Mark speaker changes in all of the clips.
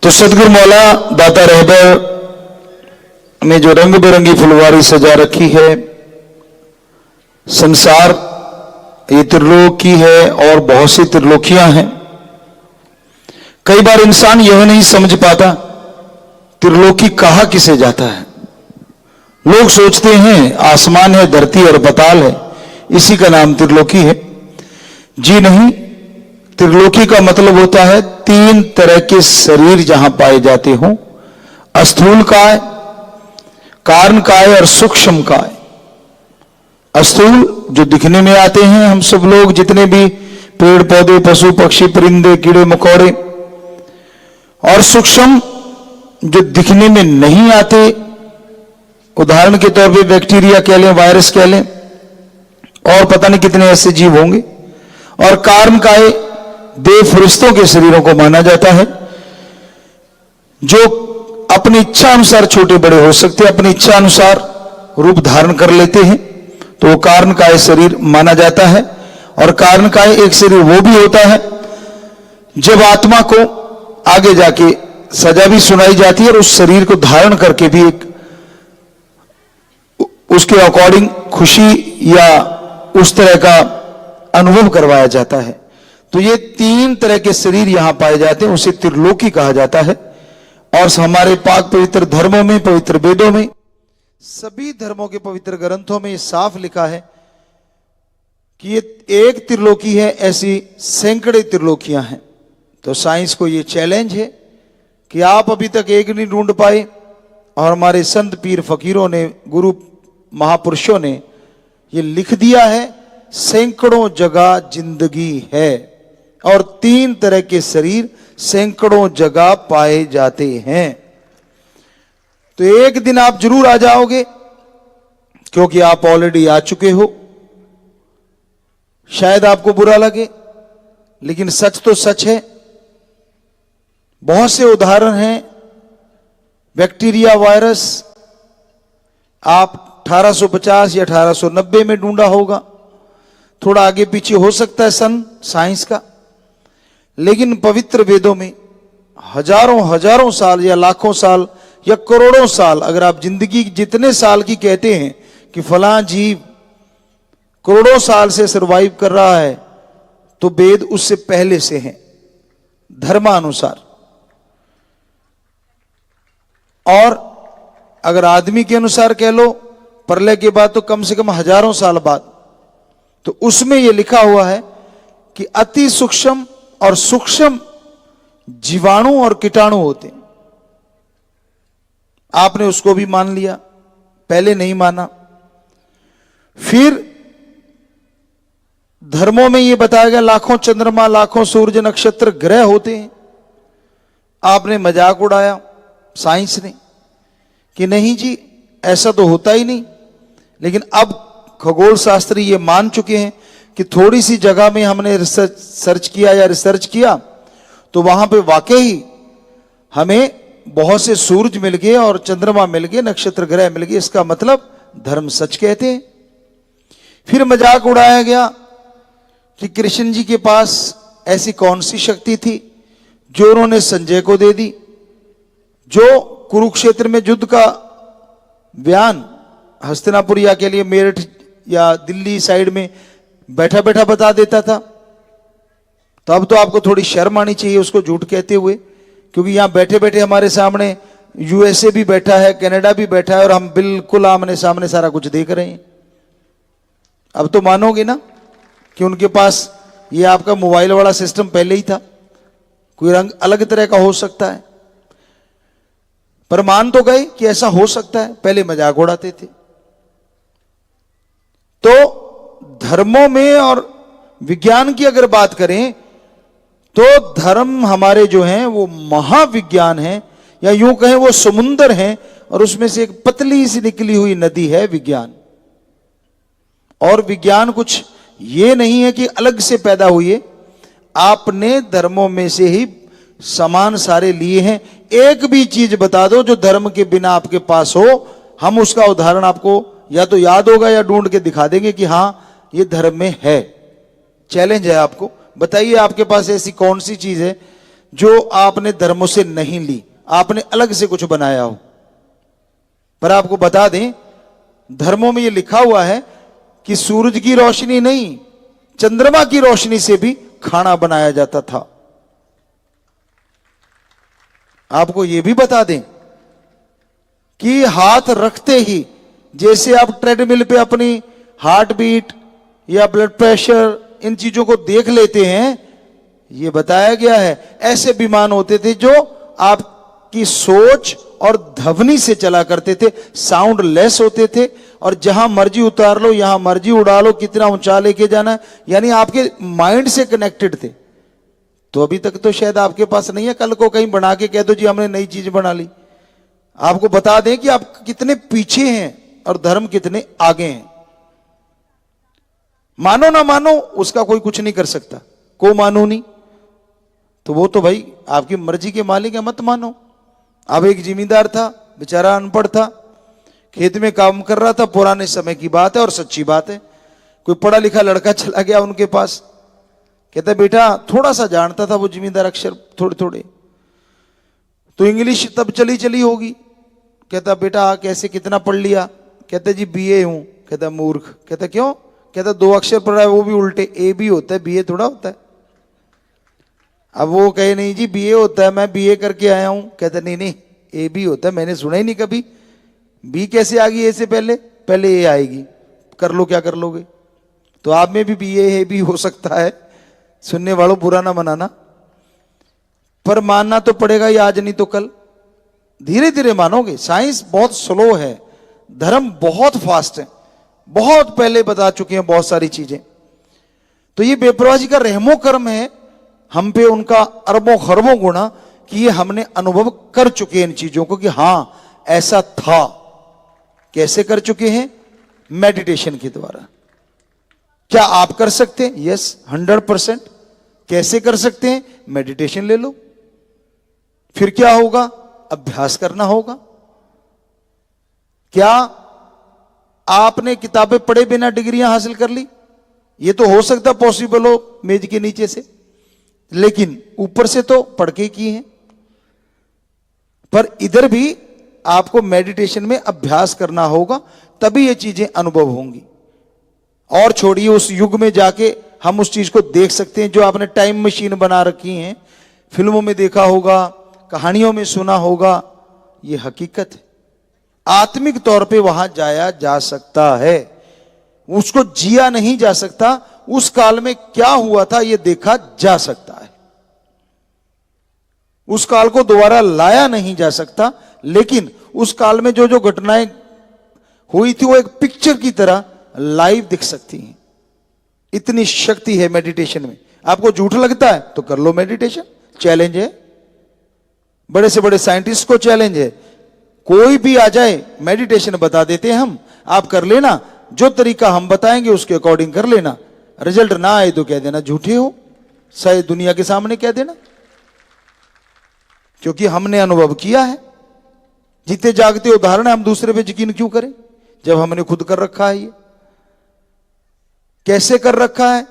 Speaker 1: तो सतगुरु मौला दाता रहबर ने जो रंग बिरंगी फुलवारी सजा रखी है, संसार ये त्रिलोक की है और बहुत सी त्रिलोकियां हैं। कई बार इंसान यह नहीं समझ पाता त्रिलोकी कहा किसे जाता है। लोग सोचते हैं आसमान है, धरती और पाताल है, इसी का नाम त्रिलोकी है। जी नहीं, त्रिलोकी का मतलब होता है तीन तरह के शरीर जहां पाए जाते हों, स्थूल काय, कारण काय और सूक्ष्म काय। स्थूल जो दिखने में आते हैं, हम सब लोग जितने भी पेड़ पौधे, पशु पक्षी, परिंदे, कीड़े मकोड़े, और सूक्ष्म जो दिखने में नहीं आते, उदाहरण के तौर पे बैक्टीरिया कह लें, वायरस कह लें, और पता नहीं कितने ऐसे जीव होंगे। और कारण काय देव फरिश्तों के शरीरों को माना जाता है, जो अपनी इच्छा अनुसार छोटे बड़े हो सकते हैं, अपनी इच्छा अनुसार रूप धारण कर लेते हैं, तो वो कारण काय शरीर माना जाता है। और कारण काय एक शरीर वो भी होता है जब आत्मा को आगे जाके सजा भी सुनाई जाती है और उस शरीर को धारण करके भी एक उसके अकॉर्डिंग खुशी या उस तरह का अनुभव करवाया जाता है। तो ये तीन तरह के शरीर यहां पाए जाते हैं, उसे त्रिलोकी कहा जाता है। और हमारे पाक पवित्र धर्मों में, पवित्र वेदों में, सभी धर्मों के पवित्र ग्रंथों में ये साफ लिखा है कि ये एक त्रिलोकी है, ऐसी सैकड़े त्रिलोकियां हैं। तो साइंस को ये चैलेंज है कि आप अभी तक एक नहीं ढूंढ पाए, और हमारे संत पीर फकीरों ने, गुरु महापुरुषों ने ये लिख दिया है, सैकड़ों जगह जिंदगी है और तीन तरह के शरीर सैकड़ों जगह पाए जाते हैं। तो एक दिन आप जरूर आ जाओगे, क्योंकि आप ऑलरेडी आ चुके हो। शायद आपको बुरा लगे, लेकिन सच तो सच है। बहुत से उदाहरण हैं। बैक्टीरिया, वायरस आप 1850 या 1890 में ढूंढा होगा, थोड़ा आगे पीछे हो सकता है सन साइंस का, लेकिन पवित्र वेदों में हजारों साल या लाखों साल या करोड़ों साल, अगर आप जिंदगी जितने साल की कहते हैं कि फलां जीव करोड़ों साल से सरवाइव कर रहा है, तो वेद उससे पहले से हैं धर्मानुसार। और अगर आदमी के अनुसार कह लो, प्रलय के बाद तो कम से कम हजारों साल बाद, तो उसमें यह लिखा हुआ है कि अति सूक्ष्म और सूक्ष्म जीवाणु और कीटाणु होते हैं। आपने उसको भी मान लिया, पहले नहीं माना। फिर धर्मों में यह बताया गया लाखों चंद्रमा, लाखों सूर्य, नक्षत्र, ग्रह होते हैं। आपने मजाक उड़ाया साइंस ने कि नहीं जी, ऐसा तो होता ही नहीं। लेकिन अब खगोल शास्त्री ये मान चुके हैं कि थोड़ी सी जगह में हमने रिसर्च किया तो वहां पे वाकई हमें बहुत से सूरज मिल गए और चंद्रमा मिल गए, नक्षत्र ग्रह मिल गए। इसका मतलब धर्म सच कहते हैं। फिर मजाक उड़ाया गया कि कृष्ण जी के पास ऐसी कौन सी शक्ति थी जो उन्होंने संजय को दे दी, जो कुरुक्षेत्र में युद्ध का बयान हस्तिनापुर या के लिए मेरठ या दिल्ली साइड में बैठा बैठा बता देता था। तो अब तो आपको थोड़ी शर्म आनी चाहिए उसको झूठ कहते हुए, क्योंकि यहां बैठे बैठे हमारे सामने यूएसए भी बैठा है, कनाडा भी बैठा है, और हम बिल्कुल आमने सामने सारा कुछ देख रहे हैं। अब तो मानोगे ना कि उनके पास ये आपका मोबाइल वाला सिस्टम पहले ही था, कोई रंग अलग तरह का हो सकता है, पर मान तो गए कि ऐसा हो सकता है। पहले मजाक उड़ाते थे। तो धर्मों में और विज्ञान की अगर बात करें तो धर्म हमारे जो हैं वो महाविज्ञान है, या यूं कहें वो समुंदर है, और उसमें से एक पतली सी निकली हुई नदी है विज्ञान। और विज्ञान कुछ ये नहीं है कि अलग से पैदा हुई है, आपने धर्मों में से ही समान सारे लिए हैं। एक भी चीज बता दो जो धर्म के बिना आपके पास हो, हम उसका उदाहरण आपको या तो याद होगा या ढूंढ के दिखा देंगे कि हां ये धर्म में है। चैलेंज है आपको, बताइए आपके पास ऐसी कौन सी चीज है जो आपने धर्मों से नहीं ली, आपने अलग से कुछ बनाया हो। पर आपको बता दें, धर्मों में यह लिखा हुआ है कि सूरज की रोशनी नहीं, चंद्रमा की रोशनी से भी खाना बनाया जाता था। आपको यह भी बता दें कि हाथ रखते ही, जैसे आप ट्रेडमिल पे अपनी हार्ट बीट या ब्लड प्रेशर इन चीजों को देख लेते हैं, यह बताया गया है ऐसे विमान होते थे जो आपकी सोच और ध्वनि से चला करते थे, साउंड लेस होते थे, और जहां मर्जी उतार लो, यहां मर्जी उड़ा लो, कितना ऊंचा लेके जाना है, यानी आपके माइंड से कनेक्टेड थे। तो अभी तक तो शायद आपके पास नहीं है, कल को कहीं बना के कह दो जी हमने नई चीज बना ली। आपको बता दें कि आप कितने पीछे हैं और धर्म कितने आगे हैं। मानो ना मानो उसका कोई कुछ नहीं कर सकता, को मानो नहीं तो वो तो भाई आपकी मर्जी के मालिक है, मत मानो। अब एक जिम्मेदार था, बेचारा अनपढ़ था, खेत में काम कर रहा था, पुराने समय की बात है और सच्ची बात है। कोई पढ़ा लिखा लड़का चला गया उनके पास, कहता बेटा, थोड़ा सा जानता था वो जिम्मेदार अक्षर थोड़े थोड़े, तो इंग्लिश तब चली चली होगी। कहता बेटा कैसे, कितना पढ़ लिया? कहता जी बीए हूं। कहता मूर्ख। कहता क्यों? कहता 2 अक्षर पढ़ा है वो भी उल्टे, ए बी होता है, बीए थोड़ा होता है। अब वो कहे नहीं जी बीए होता है, मैं बीए करके आया हूं। कहता नहीं नहीं, ए बी होता है, मैंने सुना ही नहीं कभी, बी कैसे आ गई ए से पहले? पहले ए आएगी, कर लो क्या कर लोगे। तो आप में भी बीए है भी हो सकता है, सुनने वालों बुरा ना मनाना, पर मानना तो पड़ेगा ही, आज नहीं तो कल, धीरे धीरे मानोगे। साइंस बहुत स्लो है, धर्म बहुत फास्ट है, बहुत पहले बता चुके हैं बहुत सारी चीजें। तो ये बेपरवाही का रहमो कर्म है हम पे उनका अरबों खरबों गुना, कि ये हमने अनुभव कर चुके हैं इन चीजों को कि हां ऐसा था। कैसे कर चुके हैं? मेडिटेशन के द्वारा। क्या आप कर सकते हैं? यस, 100%। कैसे कर सकते हैं? मेडिटेशन ले लो। फिर क्या होगा? अभ्यास करना होगा। क्या आपने किताबें पढ़े बिना डिग्रियां हासिल कर ली? ये तो हो सकता पॉसिबल हो मेज के नीचे से, लेकिन ऊपर से तो पढ़ के की है। पर इधर भी आपको मेडिटेशन में अभ्यास करना होगा, तभी ये चीजें अनुभव होंगी। और छोड़िए, उस युग में जाके हम उस चीज को देख सकते हैं जो आपने टाइम मशीन बना रखी है, फिल्मों में देखा होगा, कहानियों में सुना होगा। ये हकीकत है, आत्मिक तौर पे वहां जाया जा सकता है, उसको जिया नहीं जा सकता। उस काल में क्या हुआ था ये देखा जा सकता है, उस काल को दोबारा लाया नहीं जा सकता, लेकिन उस काल में जो जो घटनाएं हुई थी वो एक पिक्चर की तरह लाइव दिख सकती हैं। इतनी शक्ति है मेडिटेशन में। आपको झूठ लगता है तो कर लो मेडिटेशन, चैलेंज है, बड़े से बड़े साइंटिस्ट को चैलेंज है, कोई भी आ जाए मेडिटेशन बता देते हैं हम, आप कर लेना, जो तरीका हम बताएंगे उसके अकॉर्डिंग कर लेना, रिजल्ट ना आए तो कह देना झूठे हो, सही दुनिया के सामने कह देना, क्योंकि हमने अनुभव किया है। जीते जागते उदाहरण है, हम दूसरे पे यकीन क्यों करें जब हमने खुद कर रखा है। ये कैसे कर रखा है?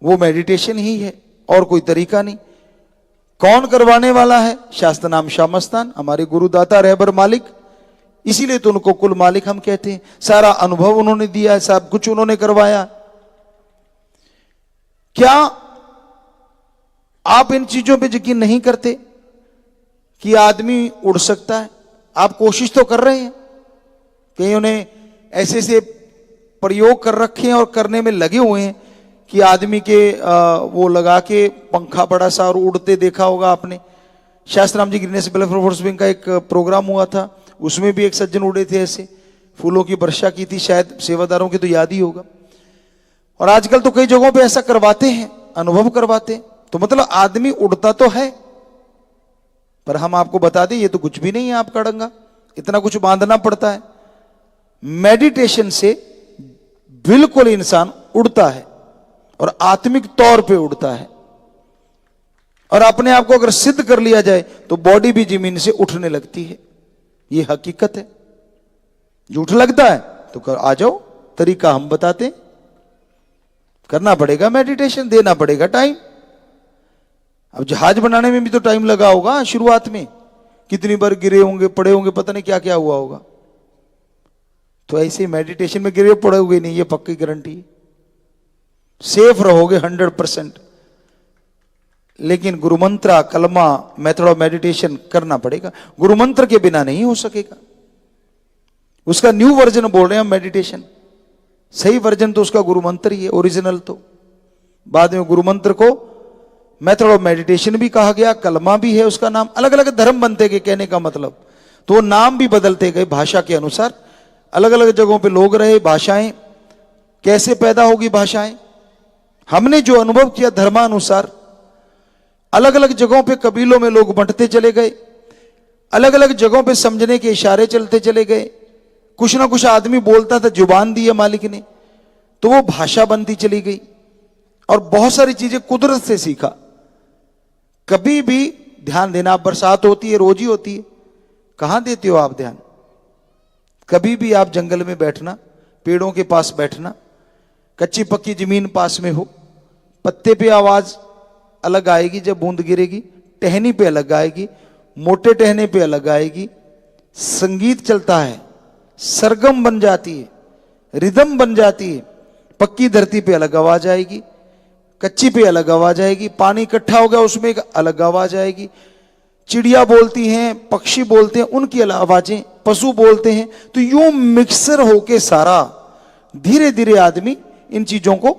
Speaker 1: वो मेडिटेशन ही है और कोई तरीका नहीं। कौन करवाने वाला है? शास्त्र नाम श्यामस्तान, हमारे गुरुदाता रहबर मालिक, इसीलिए तो उनको कुल मालिक हम कहते हैं। सारा अनुभव उन्होंने दिया है, सब कुछ उन्होंने करवाया। क्या आप इन चीजों पे यकीन नहीं करते कि आदमी उड़ सकता है? आप कोशिश तो कर रहे हैं, कहीं उन्हें ऐसे से प्रयोग कर रखे हैं और करने में लगे हुए हैं कि आदमी के वो लगा के पंखा बड़ा सा और उड़ते देखा होगा आपने। शास्त्राम जी ग्रीननेस वेलफेयर फोर्स विंग का एक प्रोग्राम हुआ था, उसमें भी एक सज्जन उड़े थे, ऐसे फूलों की वर्षा की थी, शायद सेवादारों की तो याद ही होगा। और आजकल तो कई जगहों पे ऐसा करवाते हैं, अनुभव करवाते हैं। तो मतलब आदमी उड़ता तो है, पर हम आपको बता दें ये तो कुछ भी नहीं है आपका डंगा, इतना कुछ बांधना पड़ता है। मेडिटेशन से बिल्कुल इंसान उड़ता है और आत्मिक तौर पे उड़ता है। और अपने आप को अगर सिद्ध कर लिया जाए तो बॉडी भी जमीन से उठने लगती है। ये हकीकत है। झूठ लगता है तो आ जाओ, तरीका हम बताते हैं। करना पड़ेगा मेडिटेशन, देना पड़ेगा टाइम। अब जहाज बनाने में भी तो टाइम लगा होगा शुरुआत में, कितनी बार गिरे होंगे, पड़े होंगे, पता नहीं क्या क्या हुआ होगा। तो ऐसे मेडिटेशन में गिरे पड़े हुए नहीं, ये पक्की गारंटी है, सेफ रहोगे 100%। लेकिन गुरुमंत्र, कलमा, मेथड ऑफ मेडिटेशन करना पड़ेगा, गुरुमंत्र के बिना नहीं हो सकेगा। उसका न्यू वर्जन बोल रहे हैं हम मेडिटेशन, सही वर्जन तो उसका गुरुमंत्र ही है, ओरिजिनल तो। बाद में गुरुमंत्र को मेथड ऑफ मेडिटेशन भी कहा गया, कलमा भी है उसका नाम। अलग अलग धर्म बनते गए, कहने का मतलब तो नाम भी बदलते गए भाषा के अनुसार। अलग अलग जगहों पे लोग रहे, भाषाएं कैसे पैदा होगी, भाषाएं हमने जो अनुभव किया धर्मानुसार, अलग अलग जगहों पे कबीलों में लोग बंटते चले गए, अलग अलग जगहों पे समझने के इशारे चलते चले गए। कुछ ना कुछ आदमी बोलता था, जुबान दी है मालिक ने, तो वो भाषा बनती चली गई। और बहुत सारी चीजें कुदरत से सीखा। कभी भी ध्यान देना, आप बरसात होती है, रोज ही होती है, कहां देते हो आप ध्यान? कभी भी आप जंगल में बैठना, पेड़ों के पास बैठना, कच्ची पक्की जमीन पास में हो, पत्ते पे आवाज अलग आएगी जब बूंद गिरेगी, टहनी पे अलग आएगी, मोटे टहने पे अलग आएगी। संगीत चलता है, सरगम बन जाती है, रिदम बन जाती है। पक्की धरती पे अलग आवाज आएगी, कच्ची पे अलग आवाज आएगी, पानी इकट्ठा हो गया उसमें एक अलग आवाज आएगी। चिड़िया बोलती हैं, पक्षी बोलते हैं, उनकी अलग आवाजें, पशु बोलते हैं। तो यूं मिक्सर होके सारा धीरे धीरे आदमी इन चीजों को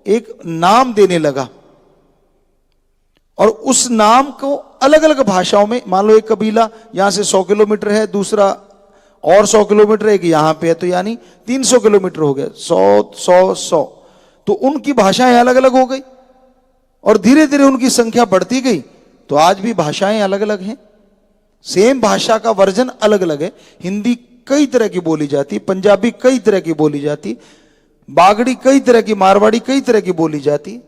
Speaker 1: एक नाम देने लगा। और उस नाम को अलग अलग भाषाओं में, मान लो एक कबीला यहां से 100 किलोमीटर है, दूसरा और 100 किलोमीटर, एक यहां पे है, तो यानी 300 किलोमीटर हो गया, 100 तो उनकी भाषाएं अलग अलग हो गई। और धीरे धीरे उनकी संख्या बढ़ती गई, तो आज भी भाषाएं अलग अलग हैं। सेम भाषा का वर्जन अलग अलग है। हिंदी कई तरह की बोली जाती, पंजाबी कई तरह की बोली जाती, बागड़ी कई तरह की, मारवाड़ी कई तरह की बोली जाती,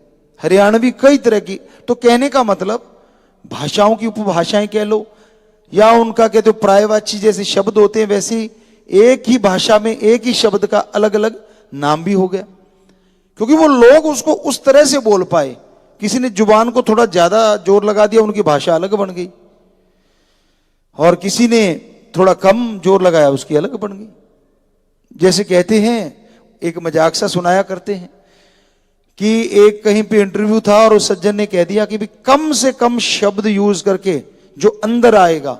Speaker 1: हरियाणवी कई तरह की। तो कहने का मतलब भाषाओं की उपभाषाएं कह लो, या उनका कहते हो प्रायवाची जैसे शब्द होते हैं, वैसे ही एक ही भाषा में एक ही शब्द का अलग अलग नाम भी हो गया, क्योंकि वो लोग उसको उस तरह से बोल पाए। किसी ने जुबान को थोड़ा ज्यादा जोर लगा दिया, उनकी भाषा अलग बन गई, और किसी ने थोड़ा कम जोर लगाया, उसकी अलग बन गई। जैसे कहते हैं, एक मजाक सा सुनाया करते हैं कि एक कहीं पे इंटरव्यू था और उस सज्जन ने कह दिया कि भी कम से कम शब्द यूज करके जो अंदर आएगा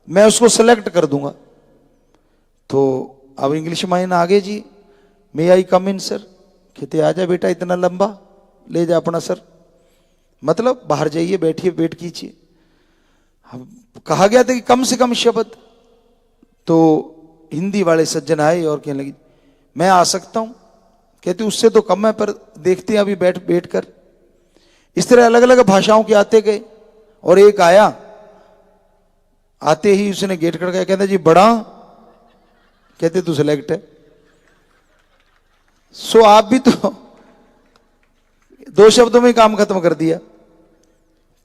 Speaker 1: मैं उसको सेलेक्ट कर दूंगा। तो अब इंग्लिश माइन आगे जी, मे आई कम इन सर? कहते आजा बेटा, इतना लंबा ले जा अपना सर, मतलब बाहर जाइए, बैठिए, वेट कीजिए। कहा गया था कि कम से कम शब्द। तो हिंदी वाले सज्जन आए और कहने लगे मैं आ सकता हूं? कहते उससे तो कम है, पर देखते हैं अभी बैठ कर। इस तरह अलग अलग भाषाओं के आते गए, और एक आया, आते ही उसने गेट खड़काया, कहता जी बड़ा, कहते तू सिलेक्ट है। सो आप भी तो 2 शब्दों में काम खत्म कर दिया।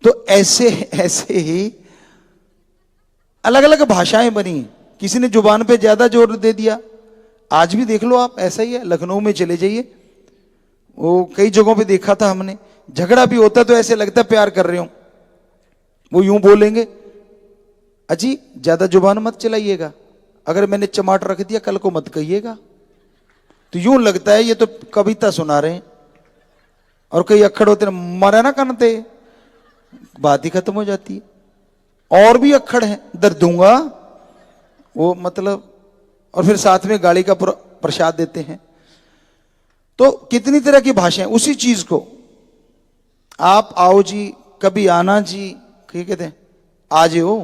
Speaker 1: तो ऐसे ऐसे ही अलग अलग भाषाएं बनी, किसी ने जुबान पे ज्यादा जोर दे दिया। आज भी देख लो आप, ऐसा ही है। लखनऊ में चले जाइए, वो कई जगहों पे देखा था हमने, झगड़ा भी होता तो ऐसे लगता प्यार कर रहे हो, वो यूं बोलेंगे, अजी ज्यादा जुबान मत चलाइएगा, अगर मैंने चमाट रख दिया कल को मत कहिएगा। तो यूं लगता है ये तो कविता सुना रहे हैं। और कई अक्खड़ होते हैं, मरे ना करते, बात ही खत्म हो जाती है। और भी अक्खड़ हैं, दर दूंगा, वो मतलब, और फिर साथ में गाड़ी का प्रसाद देते हैं। तो कितनी तरह की भाषाएं, उसी चीज को आप आओ जी, कभी आना जी, क्या कहते हैं, आज हो।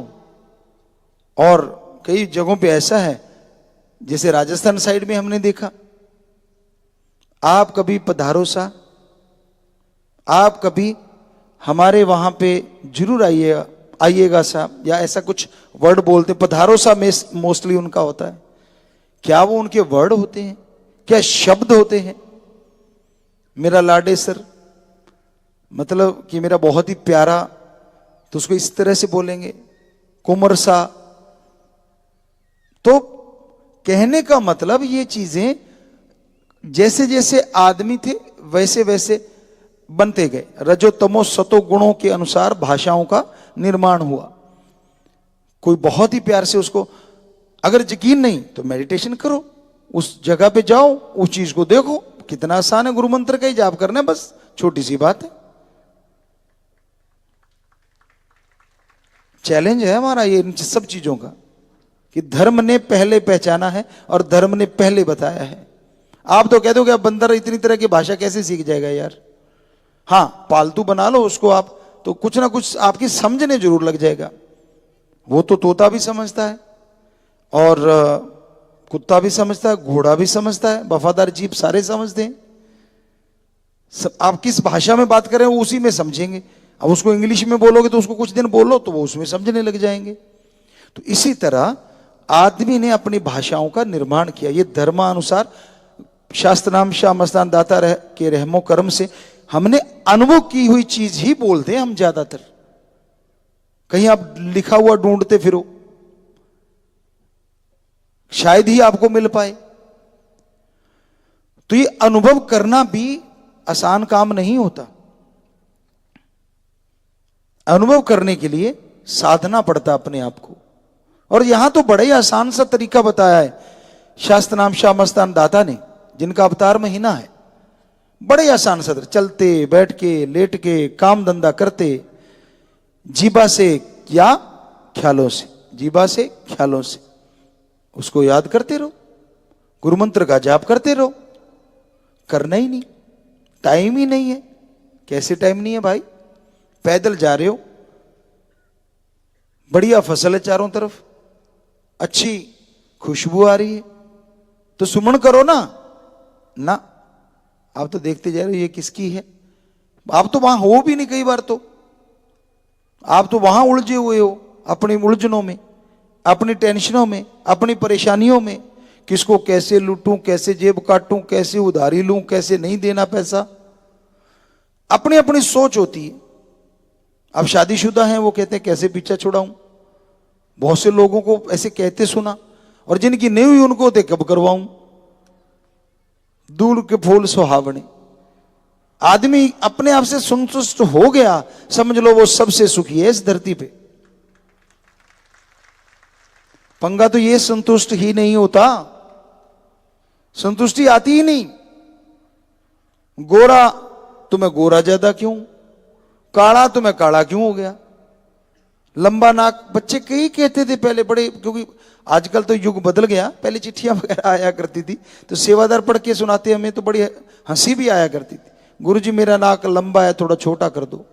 Speaker 1: और कई जगहों पे ऐसा है, जैसे राजस्थान साइड में हमने देखा, आप कभी पधारो सा, आप कभी हमारे वहां पे जरूर आइएगा साहब, या ऐसा कुछ वर्ड बोलते। पधारो सा मोस्टली उनका होता है। क्या वो उनके वर्ड होते हैं? क्या शब्द होते हैं? मेरा लाडे सर, मतलब कि मेरा बहुत ही प्यारा, तो उसको इस तरह से बोलेंगे, कुमर सा। तो कहने का मतलब ये चीजें, जैसे जैसे आदमी थे वैसे वैसे बनते गए, रजो तमो सतो गुणों के अनुसार भाषाओं का निर्माण हुआ। कोई बहुत ही प्यार से उसको, अगर यकीन नहीं तो मेडिटेशन करो, उस जगह पे जाओ, उस चीज को देखो, कितना आसान है। गुरु मंत्र का ही जाप करना है, बस छोटी सी बात है। चैलेंज है हमारा ये इन सब चीजों का, कि धर्म ने पहले पहचाना है और धर्म ने पहले बताया है। आप तो कह दो कि अब बंदर इतनी तरह की भाषा कैसे सीख जाएगा यार। हाँ, पालतू बना लो उसको आप, तो कुछ ना कुछ आपकी समझने जरूर लग जाएगा। वो तो तोता भी समझता है, और कुत्ता भी समझता है, घोड़ा भी समझता है, वफादार जीव सारे समझते हैं। आप किस भाषा में बात करें वो उसी में समझेंगे। अब उसको इंग्लिश में बोलोगे तो उसको कुछ दिन बोलो तो वो उसमें समझने लग जाएंगे। तो इसी तरह आदमी ने अपनी भाषाओं का निर्माण किया। ये धर्मानुसार शास्त्र नाम शाह मस्तान दाता के रहमो कर्म से हमने अनुभव की हुई चीज ही बोलते हैं हम ज्यादातर। कहीं आप लिखा हुआ ढूंढते फिरो, शायद ही आपको मिल पाए। तो ये अनुभव करना भी आसान काम नहीं होता। अनुभव करने के लिए साधना पड़ता अपने आप को। और यहां तो बड़ा ही आसान सा तरीका बताया है शास्त्र नाम शाह मस्तान दाता ने, जिनका अवतार महीना है। बड़े आसान सा, चलते बैठ के लेट के काम धंधा करते, जीबा से या ख्यालों से, जीबा से ख्यालों से उसको याद करते रहो, गुरु मंत्र का जाप करते रहो। करना ही नहीं, टाइम ही नहीं है। कैसे टाइम नहीं है भाई? पैदल जा रहे हो, बढ़िया फसल है चारों तरफ, अच्छी खुशबू आ रही है, तो सुमन करो ना। ना, आप तो देखते जा रहे हो ये किसकी है। आप तो वहां हो भी नहीं, कई बार तो आप तो वहां उलझे हुए हो अपनी उलझनों में, अपनी टेंशनों में, अपनी परेशानियों में। किसको कैसे लूटूं, कैसे जेब काटूं, कैसे उधारी लूं, कैसे नहीं देना पैसा, अपनी अपनी सोच होती है। अब शादीशुदा हैं वो कहते हैं कैसे पीछा छुड़ाऊं। बहुत से लोगों को ऐसे कहते सुना, और जिनकी नहीं हुई उनको होते कब करवाऊं। दूर के फूल सुहावने। आदमी अपने आप से संतुष्ट हो गया, समझ लो वो सबसे सुखी है इस धरती पे। पंगा तो ये संतुष्ट ही नहीं होता, संतुष्टि आती ही नहीं। गोरा तो मैं गोरा ज्यादा क्यों, काला तो मैं काला क्यों हो गया, लंबा नाक। बच्चे कई कहते थे पहले बड़े, क्योंकि आजकल तो युग बदल गया। पहले चिट्ठियां वगैरह आया करती थी तो सेवादार पढ़ के सुनाते, हमें तो बड़ी हंसी भी आया करती थी। गुरुजी मेरा नाक लंबा है, थोड़ा छोटा कर दो।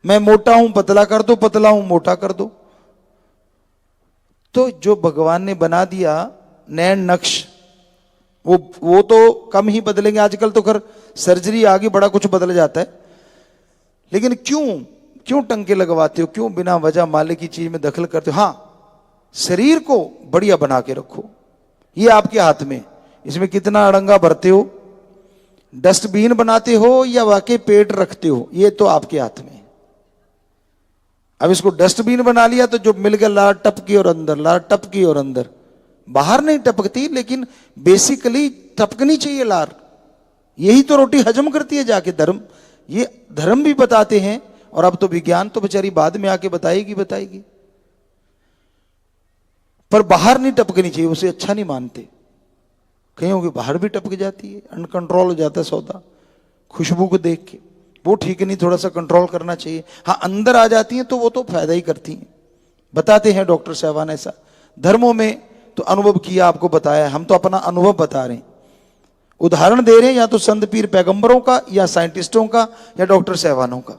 Speaker 1: मैं मोटा हूं, पतला कर दो, पतला हूं, मोटा कर दो। तो जो भगवान ने बना दिया नैन नक्श, वो तो कम ही बदलेंगे। आजकल तो खैर सर्जरी आगे बड़ा कुछ बदल जाता है, लेकिन क्यों टंके लगवाते हो, क्यों बिना वजह मालिक की चीज में दखल करते हो। हाँ, शरीर को बढ़िया बना के रखो, ये आपके हाथ में। इसमें कितना अड़ंगा भरते हो, डस्टबिन बनाते हो या वाकई पेट रखते हो, ये तो आपके हाथ में। अब इसको डस्टबिन बना लिया तो जो मिल गया लार टपकी और अंदर, लार टपकी और अंदर। बाहर नहीं टपकती, लेकिन बेसिकली टपकनी चाहिए लार। यही तो रोटी हजम करती है जाके धर्म। ये धर्म भी बताते हैं, और अब तो विज्ञान तो बेचारी बाद में आके बताएगी। पर बाहर नहीं टपकनी चाहिए, उसे अच्छा नहीं मानते। कहीं कि बाहर भी टपक जाती है, अनकंट्रोल हो जाता है सौदा खुशबू को देख के, वो ठीक नहीं, थोड़ा सा कंट्रोल करना चाहिए। हाँ, अंदर आ जाती हैं तो वो तो फायदा ही करती हैं, बताते हैं डॉक्टर साहबान। ऐसा धर्मों में तो अनुभव किया, आपको बताया, हम तो अपना अनुभव बता रहे हैं, उदाहरण दे रहे हैं, या तो संत पीर पैगंबरों का, या साइंटिस्टों का, या डॉक्टर साहबानों का।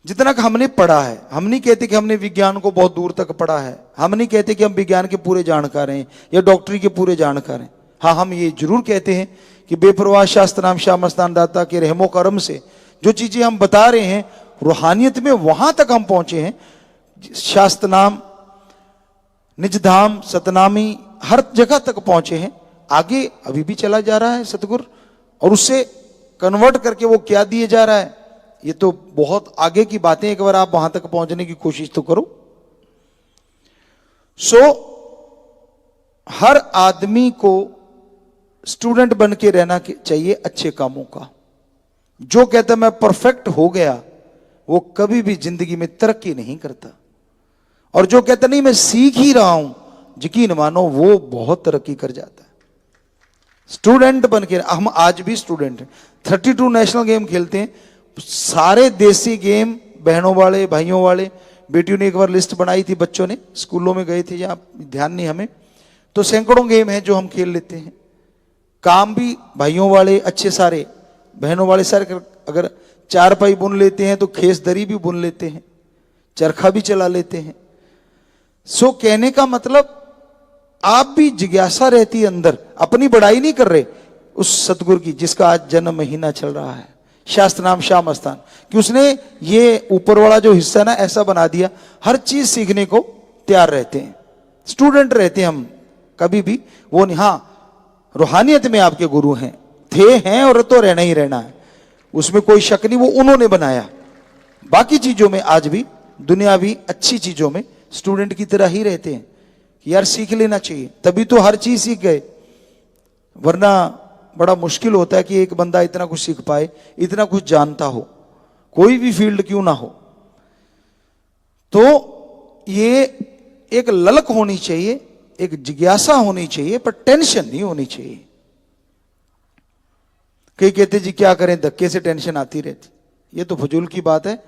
Speaker 1: जितना का हमने पढ़ा है, हम नहीं कहते कि हमने विज्ञान को बहुत दूर तक पढ़ा है, हम नहीं कहते कि हम विज्ञान के पूरे जानकार हैं या डॉक्टरी के पूरे जानकार हैं। हाँ, हम ये जरूर कहते हैं कि बेपरवाह शास्त्र नाम शाह मस्तान दाता के रहमो करम से जो चीजें हम बता रहे हैं, रूहानियत में वहां तक हम पहुंचे हैं। शास्त्र नाम, निज धाम, सतनामी, हर जगह तक पहुंचे हैं। आगे अभी भी चला जा रहा है सतगुरु, और उससे कन्वर्ट करके वो क्या दिए जा रहा है, ये तो बहुत आगे की बातें। एक बार आप वहां तक पहुंचने की कोशिश तो करो। हर आदमी को स्टूडेंट बन के रहना चाहिए अच्छे कामों का। जो कहता मैं परफेक्ट हो गया वो कभी भी जिंदगी में तरक्की नहीं करता, और जो कहता नहीं मैं सीख ही रहा हूं, यकीन मानो वो बहुत तरक्की कर जाता है। स्टूडेंट बन के, हम आज भी स्टूडेंट हैं, 32 नेशनल गेम खेलते हैं, सारे देसी गेम, बहनों वाले भाइयों वाले। बेटियों ने एक बार लिस्ट बनाई थी, बच्चों ने स्कूलों में गए थे, या ध्यान नहीं हमें, तो सैकड़ों गेम हैं जो हम खेल लेते हैं। काम भी भाइयों वाले अच्छे सारे, बहनों वाले सारे। अगर चारपाई बुन लेते हैं तो खेस दरी भी बुन लेते हैं, चरखा भी चला लेते हैं। सो कहने का मतलब आप भी जिज्ञासा रहती है अंदर, अपनी बड़ाई नहीं कर रहे उस सतगुरु की जिसका आज जन्म महीना चल रहा है, शास्त्र नाम श्याम मस्तान, कि उसने ये ऊपर वाला जो हिस्सा ना ऐसा बना दिया, हर चीज सीखने को तैयार रहते हैं, स्टूडेंट रहते हैं हम, कभी भी वो नहीं। हाँ, रूहानियत में आपके गुरु हैं, थे, हैं और तो रहना ही रहना है, उसमें कोई शक नहीं, वो उन्होंने बनाया। बाकी चीजों में आज भी, दुनियावी अच्छी चीजों में स्टूडेंट की तरह ही रहते हैं कि यार सीख लेना चाहिए, तभी तो हर चीज सीख गए, वरना बड़ा मुश्किल होता है कि एक बंदा इतना कुछ सीख पाए, इतना कुछ जानता हो, कोई भी फील्ड क्यों ना हो। तो ये एक ललक होनी चाहिए, एक जिज्ञासा होनी चाहिए, पर टेंशन नहीं होनी चाहिए। कई कहते जी क्या करें, धक्के से टेंशन आती रहती, ये तो फजूल की बात है।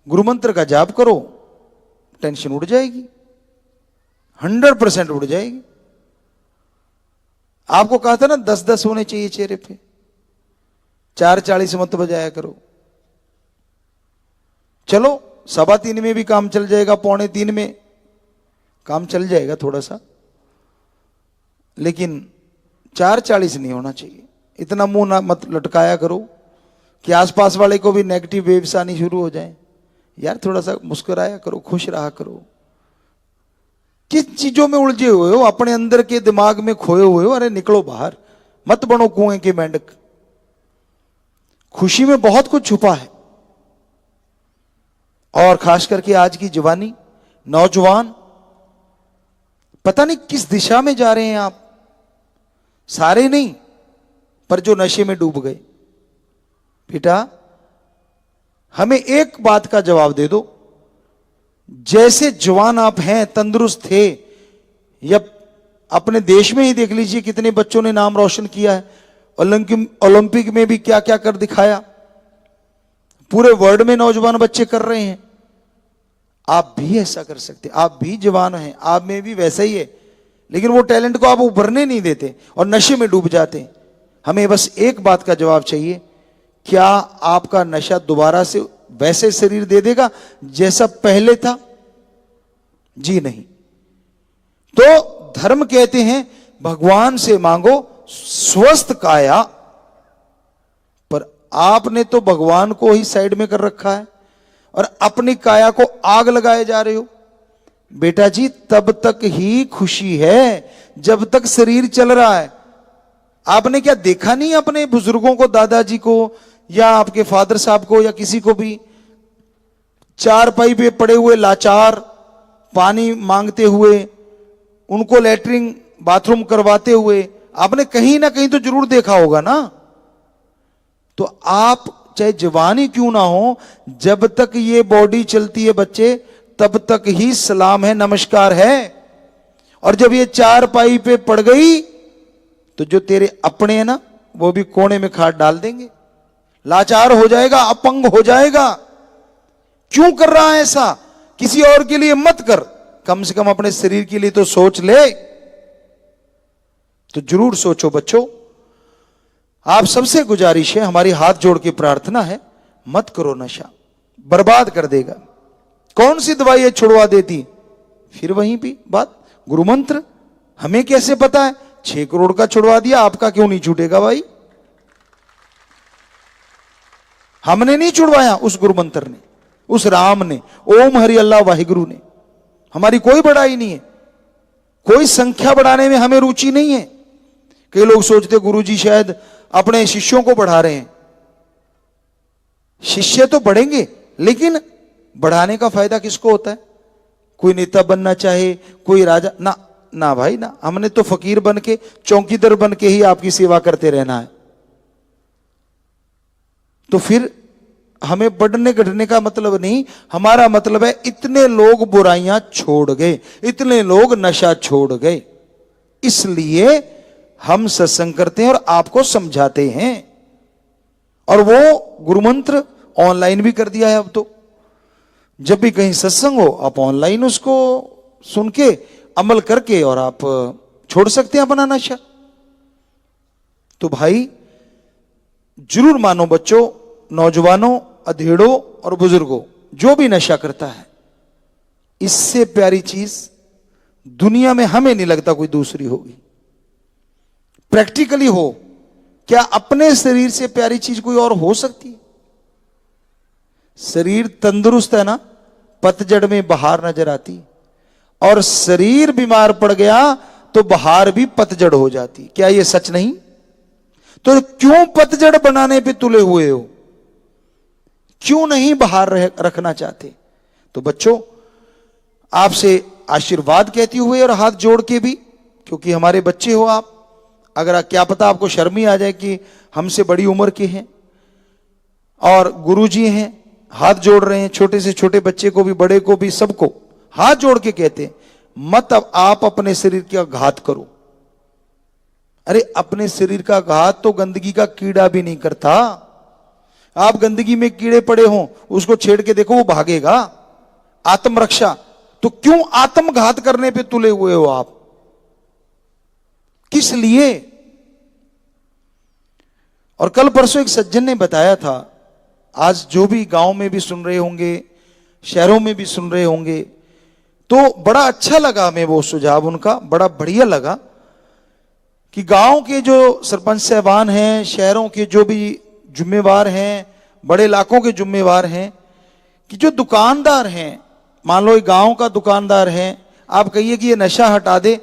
Speaker 1: गुरु मंत्र का जाप करो, टेंशन उड़ जाएगी, 100% उड़ जाएगी। आपको कहा था ना 10-10 होने चाहिए चेहरे पे, 4:40 मत बजाया करो। चलो 3:15 में भी काम चल जाएगा, 2:45 में काम चल जाएगा थोड़ा सा, लेकिन 4:40 नहीं होना चाहिए। इतना मुंह ना मत लटकाया करो कि आसपास वाले को भी नेगेटिव वेव्स आनी शुरू हो जाए। यार थोड़ा सा मुस्कुराया करो, खुश रहा करो। किस चीजों में उलझे हुए हो, अपने अंदर के दिमाग में खोए हुए हो, अरे निकलो बाहर, मत बनो कुएं के मेंढक। खुशी में बहुत कुछ छुपा है, और खास करके आज की जवानी, नौजवान, पता नहीं किस दिशा में जा रहे हैं आप, सारे नहीं, पर जो नशे में डूब गए। बेटा हमें एक बात का जवाब दे दो, जैसे जवान आप हैं, तंदुरुस्त थे, या अपने देश में ही देख लीजिए कितने बच्चों ने नाम रोशन किया है, ओलंपिक में भी क्या क्या कर दिखाया, पूरे वर्ल्ड में नौजवान बच्चे कर रहे हैं। आप भी ऐसा कर सकते, आप भी जवान हैं, आप में भी वैसा ही है, लेकिन वो टैलेंट को आप उभरने नहीं देते और नशे में डूब जाते हैं। हमें बस एक बात का जवाब चाहिए, क्या आपका नशा दोबारा से वैसे शरीर दे देगा जैसा पहले था? जी नहीं। तो धर्म कहते हैं भगवान से मांगो स्वस्थ काया, पर आपने तो भगवान को ही साइड में कर रखा है और अपनी काया को आग लगाए जा रहे हो। बेटा जी तब तक ही खुशी है जब तक शरीर चल रहा है। आपने क्या देखा नहीं अपने बुजुर्गों को, दादाजी को या आपके फादर साहब को या किसी को भी, चारपाई पे पड़े हुए लाचार, पानी मांगते हुए, उनको लैट्रिन बाथरूम करवाते हुए आपने कहीं ना कहीं तो जरूर देखा होगा ना। तो आप चाहे जवान ही क्यों ना हो, जब तक ये बॉडी चलती है बच्चे, तब तक ही सलाम है, नमस्कार है। और जब ये चारपाई पे पड़ गई तो जो तेरे अपने हैं ना, वो भी कोने में खाट डाल देंगे, लाचार हो जाएगा, अपंग हो जाएगा। क्यों कर रहा है ऐसा? किसी और के लिए मत कर, कम से कम अपने शरीर के लिए तो सोच ले। तो जरूर सोचो बच्चों, आप सबसे गुजारिश है, हमारी हाथ जोड़ के प्रार्थना है, मत करो नशा, बर्बाद कर देगा। कौन सी दवाई है छुड़वा देती? फिर वहीं भी बात, गुरु मंत्र। हमें कैसे पता है? 6 करोड़ का छुड़वा दिया, आपका क्यों नहीं छूटेगा भाई? हमने नहीं छुड़वाया, उस गुरु मंत्र ने, उस राम ने, ओम हरि अल्लाह वाहिगुरु ने। हमारी कोई बड़ाई नहीं है, कोई संख्या बढ़ाने में हमें रुचि नहीं है। कई लोग सोचते गुरुजी शायद अपने शिष्यों को बढ़ा रहे हैं। शिष्य तो बढ़ेंगे, लेकिन बढ़ाने का फायदा किसको होता है? कोई नेता बनना चाहे, कोई राजा ना, ना भाई ना। हमने तो फकीर बन के, चौकीदार बन के ही आपकी सेवा करते रहना है। तो फिर हमें बढ़ने घटने का मतलब नहीं, हमारा मतलब है इतने लोग बुराइयां छोड़ गए, इतने लोग नशा छोड़ गए, इसलिए हम सत्संग करते हैं और आपको समझाते हैं। और वो गुरुमंत्र ऑनलाइन भी कर दिया है अब तो। जब भी कहीं सत्संग हो आप ऑनलाइन उसको सुन के अमल करके और आप छोड़ सकते हैं अपना नशा। तो भाई जरूर मानो बच्चों, नौजवानों, अधेड़ों और बुजुर्गों, जो भी नशा करता है, इससे प्यारी चीज दुनिया में हमें नहीं लगता कोई दूसरी होगी। प्रैक्टिकली हो, क्या अपने शरीर से प्यारी चीज कोई और हो सकती है? शरीर तंदुरुस्त है ना, पतझड़ में बहार नजर आती, और शरीर बीमार पड़ गया तो बहार भी पतझड़ हो जाती। क्या यह सच नहीं? तो क्यों पतझड़ बनाने पे तुले हुए हो? क्यों नहीं बहार रखना चाहते? तो बच्चों, आपसे आशीर्वाद कहते हुए और हाथ जोड़ के भी, क्योंकि हमारे बच्चे हो आप, अगर क्या पता आपको शर्म ही आ जाए कि हमसे बड़ी उम्र के हैं और गुरुजी हैं, हाथ जोड़ रहे हैं, छोटे से छोटे बच्चे को भी, बड़े को भी, सबको हाथ जोड़ के कहते हैं, मत अब आप अपने शरीर का घात करो। अरे अपने शरीर का घात तो गंदगी का कीड़ा भी नहीं करता। आप गंदगी में कीड़े पड़े हों, उसको छेड़ के देखो, वो भागेगा। आत्मरक्षा, तो क्यों आत्मघात करने पे तुले हुए हो आप? किस लिए? और कल परसों एक सज्जन ने बताया था, आज जो भी गांव में भी सुन रहे होंगे, शहरों में भी सुन रहे होंगे, तो बड़ा अच्छा लगा हमें वो सुझाव उनका, बड़ा बढ़िया लगा कि गांव के जो सरपंच साहबान हैं, शहरों के जो भी जिम्मेवार हैं, बड़े इलाकों के जिम्मेवार हैं, कि जो दुकानदार हैं, मान लो एक गांव का दुकानदार है, आप कहिए कि ये नशा हटा दे,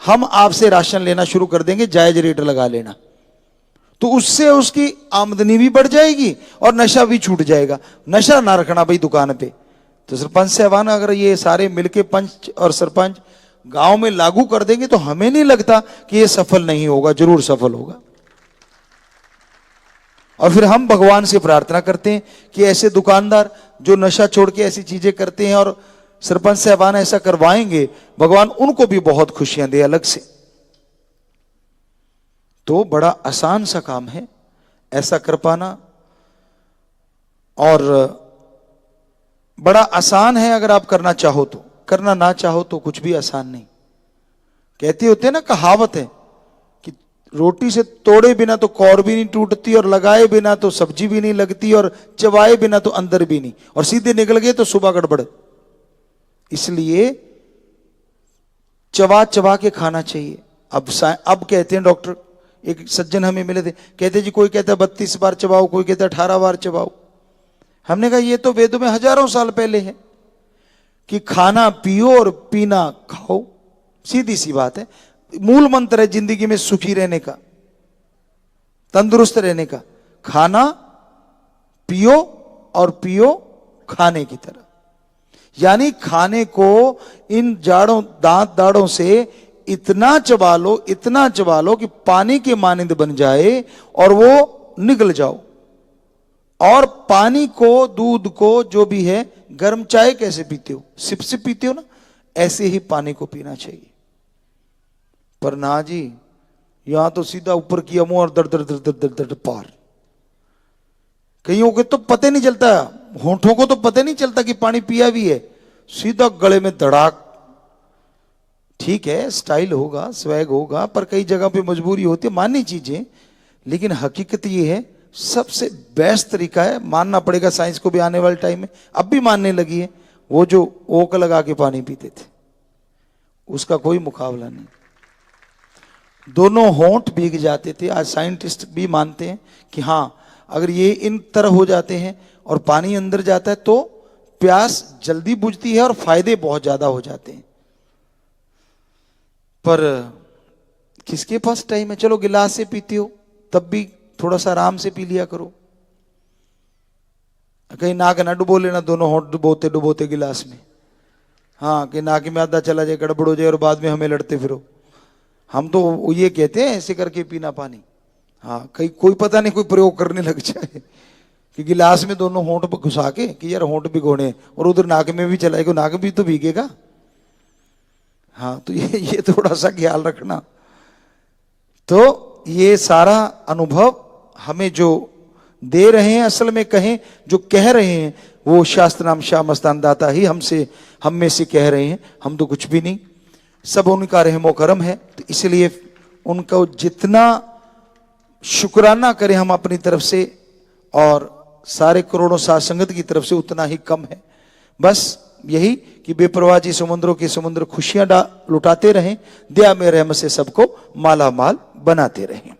Speaker 1: हम आपसे राशन लेना शुरू कर देंगे, जायज रेट लगा लेना, तो उससे उसकी आमदनी भी बढ़ जाएगी और नशा भी छूट जाएगा। नशा ना रखना भाई दुकान पे। तो सरपंच साहबान अगर ये सारे मिलके पंच और सरपंच गांव में लागू कर देंगे तो हमें नहीं लगता कि ये सफल नहीं होगा, जरूर सफल होगा। और फिर हम भगवान से प्रार्थना करते हैं कि ऐसे दुकानदार जो नशा छोड़ के ऐसी चीजें करते हैं और सरपंच साहबान ऐसा करवाएंगे, भगवान उनको भी बहुत खुशियां दे अलग से। तो बड़ा आसान सा काम है ऐसा कर पाना, और बड़ा आसान है अगर आप करना चाहो तो, करना ना चाहो तो कुछ भी आसान नहीं। कहते होते ना, कहावत है कि रोटी से तोड़े बिना तो कौर भी नहीं टूटती, और लगाए बिना तो सब्जी भी नहीं लगती, और चबाए बिना तो अंदर भी नहीं, और सीधे निकल गए तो सुबह गड़बड़। इसलिए चबा चबा के खाना चाहिए। अब कहते हैं डॉक्टर, एक सज्जन हमें मिले थे, कहते जी कोई कहता है 32 बार चबाओ, कोई कहता है 18 बार चबाओ। हमने कहा ये तो वेदों में हजारों साल पहले है कि खाना पियो और पीना खाओ, सीधी सी बात है। मूल मंत्र है जिंदगी में सुखी रहने का, तंदुरुस्त रहने का, खाना पियो और पियो खाने की तरह। यानी खाने को इन जाड़ों, दांत दाड़ों से इतना चबा लो, इतना चबा लो कि पानी के मानिंद बन जाए और वो निगल जाओ। और पानी को, दूध को, जो भी है, गर्म चाय कैसे पीते हो, सिप सिप पीते हो ना, ऐसे ही पानी को पीना चाहिए। पर ना जी, यहां तो सीधा ऊपर किया मुंह और दर दर दर दर दर दर पार। कईयों के तो पता नहीं चलता, होंठों को तो पता नहीं चलता कि पानी पिया भी है, सीधा गले में धड़ाक। ठीक है, स्टाइल होगा, स्वैग होगा, पर कई जगह पे मजबूरी होती है, माननी चीजें। लेकिन हकीकत ये है, सबसे बेस्ट तरीका है, मानना पड़ेगा साइंस को भी आने वाले टाइम में, अब भी मानने लगी है, वो जो ओक लगा के पानी पीते थे, उसका कोई मुकाबला नहीं। दोनों होंठ भीग जाते थे। आज साइंटिस्ट भी मानते हैं कि हाँ, अगर ये इन तरह हो जाते हैं और पानी अंदर जाता है तो प्यास जल्दी बुझती है और फायदे बहुत ज्यादा हो जाते हैं। पर किसके पास टाइम है? चलो गिलास से पीती हो तब भी थोड़ा सा आराम से पी लिया करो, कहीं नाक ना डुबो लेना, दोनों होंठ डुबोते डुबोते गिलास में। हाँ, कि नाक में आधा चला जाए, गड़बड़ हो जाए और बाद में हमें लड़ते फिरो। हम तो ये कहते हैं ऐसे करके पीना पानी। हाँ, कहीं कोई पता नहीं कोई प्रयोग करने लग जाए, कि गिलास में दोनों होंठ पर घुसा के कि यार होंठ भिगोने, और उधर नाक में भी चलाएगा, नाक भी तो भीगेगा। हाँ, तो ये थोड़ा सा ख्याल रखना। तो ये सारा अनुभव हमें जो दे रहे हैं, असल में कहें जो कह रहे हैं, वो शास्त्र नाम श्याम मस्तान दाता ही हम में से कह रहे हैं। हम तो कुछ भी नहीं, सब उनका रहमो करम है। तो इसलिए उनको जितना शुक्राना करें हम अपनी तरफ से, और सारे करोड़ों साथ संगत की तरफ से, उतना ही कम है। बस यही कि बेपरवाह जी समुद्रों के समुद्र खुशियां लुटाते रहें, दया में रहमत से सबको माला माल बनाते रहें।